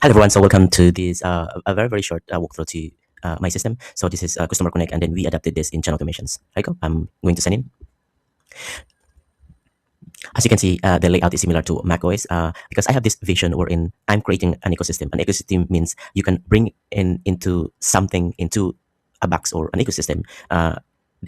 Hello everyone, so welcome to this a very short walkthrough to my system. So this is Customer Connect, and then we adapted this in channel automations. There you go. I'm going to sign in. As you can see, the layout is similar to macOS because I have this vision wherein I'm creating an ecosystem. An ecosystem means you can bring into something into a box or an ecosystem.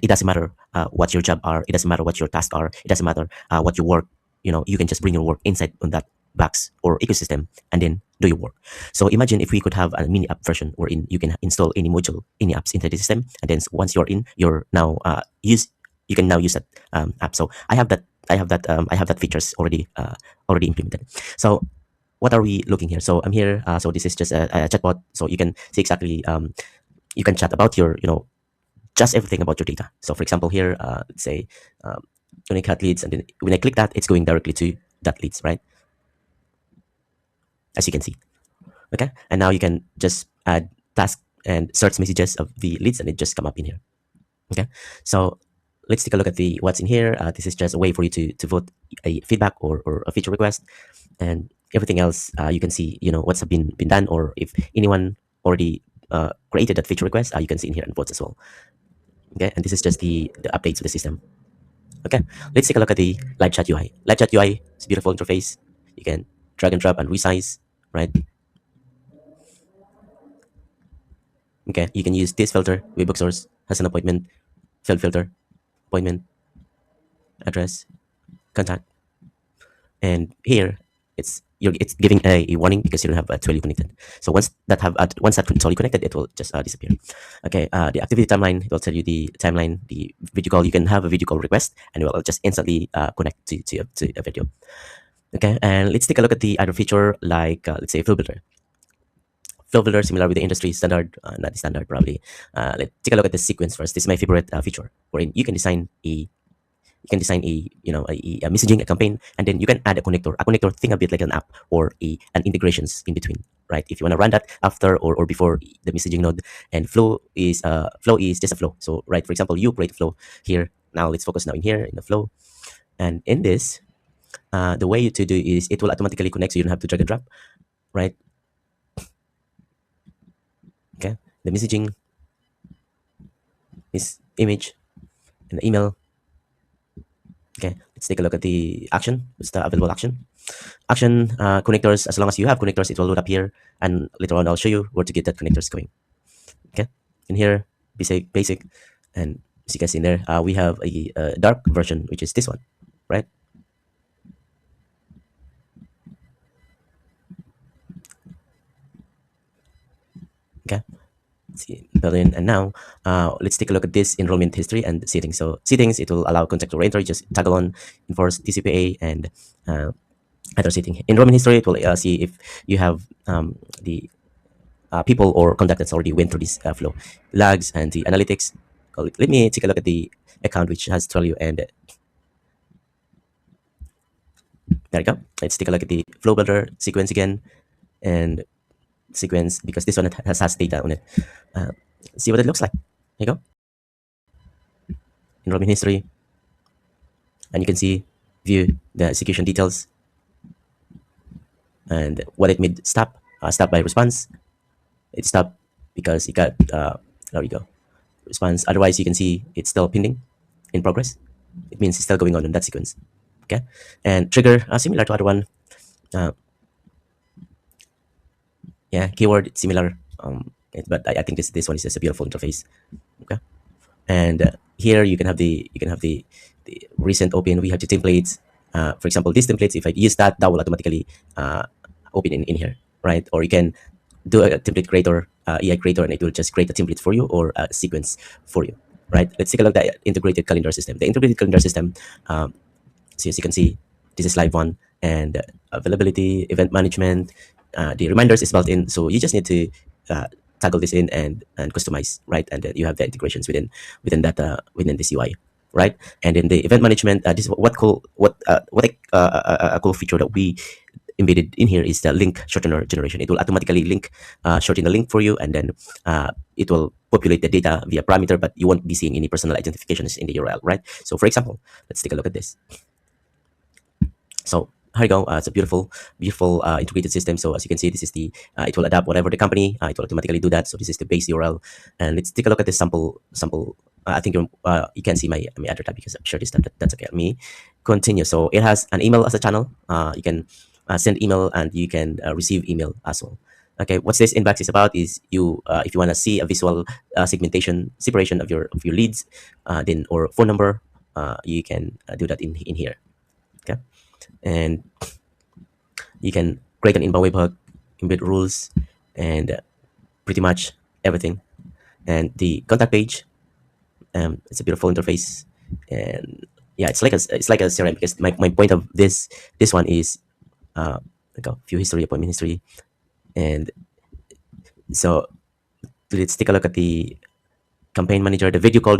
It doesn't matter what your job are. It doesn't matter what your tasks are. It doesn't matter what your work. You can just bring your work inside on that box or ecosystem and then do your work. So imagine if we could have a mini app version wherein you can install any module, any apps into the system, and then once you're in, you're now use you can now use that app. So I have that features already implemented. So what are we looking here? So I'm here. So this is just a chatbot. So you can see exactly you can chat about your just everything about your data. So for example here, let's say unique hot leads, and then when I click that, it's going directly to that leads, right? As you can see. Okay, and now you can just add task and search messages of the leads, and it just come up in here. Okay, so let's take a look at the what's in here. This is just a way for you to vote a feedback or a feature request, and everything else you can see what's been done, or if anyone already created that feature request, you can see in here and votes as well. Okay, and this is just the updates of the system. Okay, let's take a look at the live chat UI. Live chat UI is a beautiful interface. You can drag and drop and resize, right? Okay, you can use this filter, webbook source, has an appointment, field filter, appointment, address, contact, and here it's giving a warning because you don't have Twilio connected. So once that Twilio connected, it will just disappear. Okay, the activity timeline, it will tell you the timeline. The video call, you can have a video call request, and it will just instantly connect to a video. Okay, and let's take a look at the other feature, like let's say Flow Builder. Flow Builder, similar with the industry standard, not the standard probably. Let's take a look at the sequence first. This is my favorite feature, wherein you can design a a messaging, a campaign, and then you can add a connector. A connector, think a bit like an app or an integrations in between, right? If you want to run that after or before the messaging node, and flow is just a flow. So right, for example, you create flow here. Now let's focus now in here in the flow, and in this, the way to do is it will automatically connect, so you don't have to drag and drop, right? Okay, the messaging is image and the email. Okay, let's take a look at the action. What's the available action? Action connectors. As long as you have connectors, it will load up here, and later on I'll show you where to get that connectors going. Okay, in here, basic, and as you can see in there, we have a dark version, which is this one, right? Okay, see, Berlin, and now let's take a look at this enrollment history and settings. So settings, it will allow contact to enter. Just toggle on enforce TCPA and other setting. Enrollment history, it will see if you have the people or contact that's already went through this flow. Logs and the analytics. Let me take a look at the account which has Twilio, and there you go. Let's take a look at the flow builder sequence again, and sequence, because this one has data on it. See what it looks like. Here you go. Enrollment history, and you can see view the execution details and what it made stop. Stop by response. It stopped because it got there we go, response. Otherwise, you can see it's still pending, in progress. It means it's still going on in that sequence. Okay, and trigger, similar to other one. Yeah, keyword, it's similar. But I think this one is just a beautiful interface. Okay, and here you can have the recent open. We have the templates. For example, these templates, if I use that will automatically open in here, right? Or you can do a template creator, AI creator, and it will just create a template for you or a sequence for you, right? Let's take a look at the integrated calendar system. The integrated calendar system, so as you can see, this is live one, and availability, event management, the reminders is built in. So you just need to toggle this in and customize, right? And you have the integrations within this UI, right? And in the event management, this is a cool feature that we embedded in here is the link shortener generation. It will automatically shorten the link for you, and then it will populate the data via parameter, but you won't be seeing any personal identifications in the URL, right? So for example, let's take a look at this. So here you go. It's a beautiful integrated system. So as you can see, this is the it will adapt whatever the company. It will automatically do that. So this is the base URL, and let's take a look at this sample. I think you can see my other tab because I'm sure this time that's okay. Let me continue. So it has an email as a channel. You can send email and you can receive email as well. Okay, what's this inbox is about is you if you want to see a visual segmentation separation of your leads, then or phone number, you can do that in here. Okay, and you can create an inbound webhook, embed rules, and pretty much everything. And the contact page, it's a beautiful interface, and yeah, it's like a CRM because my point of this one is like a view history, appointment history, and so let's take a look at the campaign manager. The video call,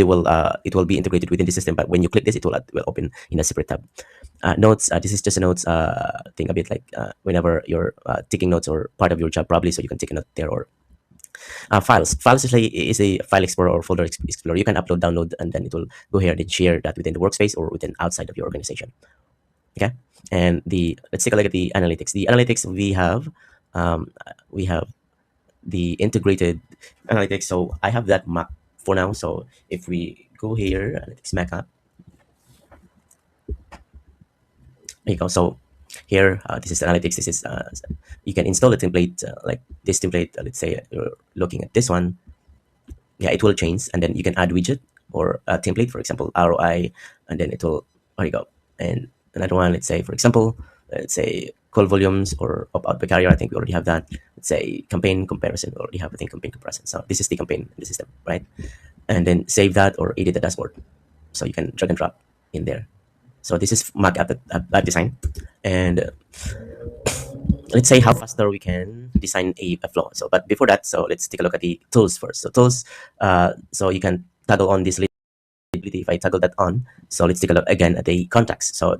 it will be integrated within the system, but when you click this, it will open in a separate tab. Notes, this is just a notes thing, a bit like whenever you're taking notes or part of your job probably, so you can take a note there. Or files is a file explorer or folder explorer. You can upload, download, and then it will go here and share that within the workspace or within outside of your organization. Okay, and let's take a look at the analytics. The analytics we have the integrated analytics. So I have that Mac for now. So if we go here, analytics Mac app, there you go. So here, this is analytics. This is you can install a template like this template. Let's say you're looking at this one. Yeah, it will change, and then you can add widget or a template, for example, ROI, and then it will. There you go. And another one, let's say, for example, let's say call volumes or opt-out per carrier. I think we already have that. Let's say campaign comparison. We already have, I think, campaign comparison. So this is the campaign in the system, right? And then save that or edit the dashboard. So you can drag and drop in there. So this is Mac app design. And let's say how faster we can design a flow. So, but before that, so let's take a look at the tools first. So tools, so you can toggle on this leadability. If I toggle that on, so let's take a look again at the contacts. So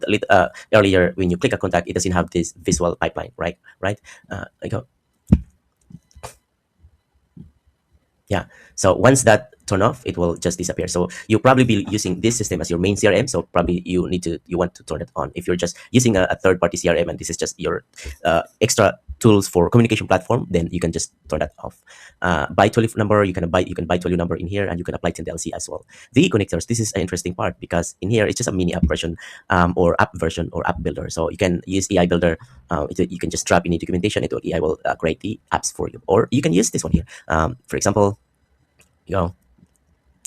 earlier when you click a contact, it doesn't have this visual pipeline, right? I go. Yeah. So once that turn off, it will just disappear. So you probably be using this system as your main CRM. So probably you want to turn it on. If you're just using a third-party CRM and this is just your extra tools for communication platform, then you can just turn that off. Buy 12 number, you can buy 12 number in here, and you can apply 10DLC as well. The connectors, this is an interesting part because in here it's just a mini app version or app version or app builder. So you can use AI builder. You can just drop in the documentation. AI will create the apps for you, or you can use this one here. For example, you know,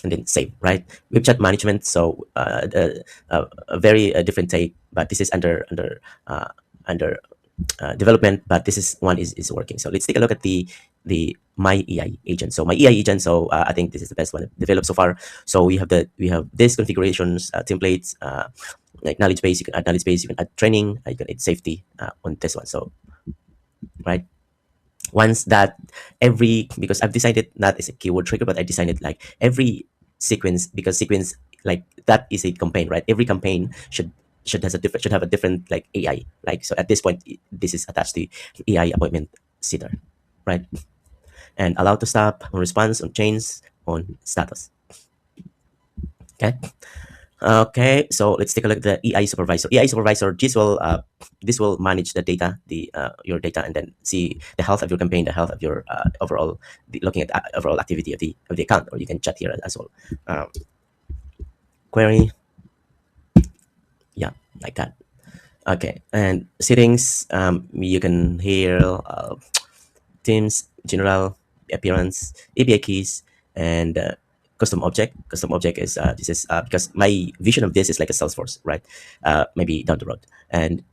and then save, right? Web chat management. So a very different take, but this is under development, but this is one is working. So let's take a look at the my AI agent. So my AI agent. So I think this is the best one developed so far. So we have this configurations templates, like knowledge base. You can add knowledge base. You can add training. You can add safety on this one. So right. Once that because I've designed it not as a keyword trigger, but I designed it like every sequence, because sequence like that is a campaign, right? Every campaign should have a different like AI. Like so at this point, this is attached to AI appointment sitter, right? And allow to stop on response on change on status. Okay. Okay, so let's take a look at the AI supervisor. AI supervisor, this will manage the data, your data, and then see the health of your campaign, the health of your overall, looking at overall activity of the account, or you can chat here as well. Query, yeah, like that. Okay, and settings, you can hear themes, general, appearance, API keys, and custom object. Custom object is this is because my vision of this is like a Salesforce, right? Maybe down the road. And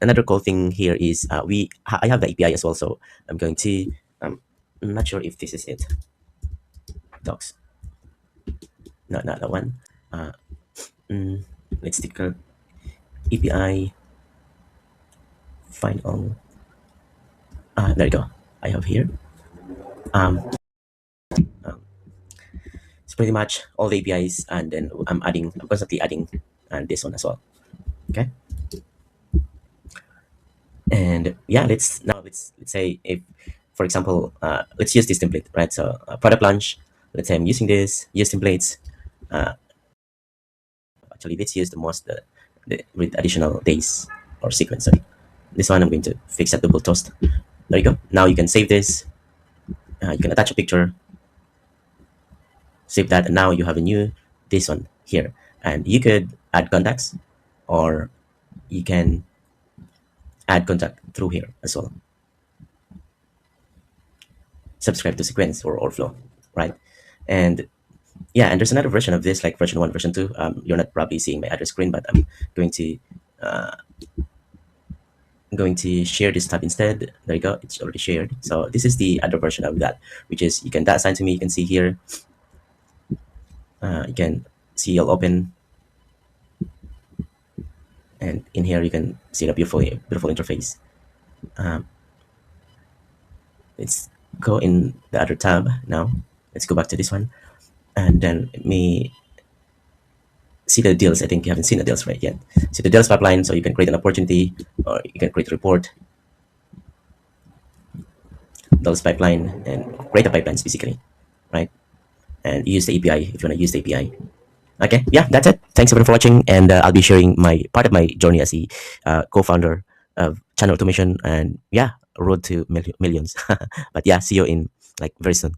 another cool thing here is I have the API as well, so I'm going to I'm not sure if this is it. Docs, no, not that one. Let's take a API find all. There you go. I have here. Um, it's pretty much all the APIs, and then I'm constantly adding and this one as well. Okay. And yeah, let's say if, for example, let's use this template, right? So product launch. Let's say I'm using use templates. Actually, let's use the most with additional days. or sequence. Sorry. This one I'm going to fix at double toast. There you go. Now you can save this. You can attach a picture, save that, and now you have a new this one here. And you could add contacts, or you can add contact through here as well. Subscribe to sequence or flow, right? And yeah, and there's another version of this, like version 1, version 2. You're not probably seeing my other screen, but I'm going to share this tab instead. There you go, it's already shared. So this is the other version of that, which is you can assign to me. You can see here, you can see I'll open, and in here you can see the beautiful interface. Let's go in the other tab now. Let's go back to this one, and then let me see the deals. I think you haven't seen the deals right yet. See the deals pipeline, so you can create an opportunity, or you can create a report, deals pipeline, and create a pipelines basically, right? And use the API if you want to use the API. Okay, yeah, that's it. Thanks everyone for watching, and I'll be sharing my part of my journey as a co-founder of channel automation, and yeah, road to millions. But yeah, see you in like very soon.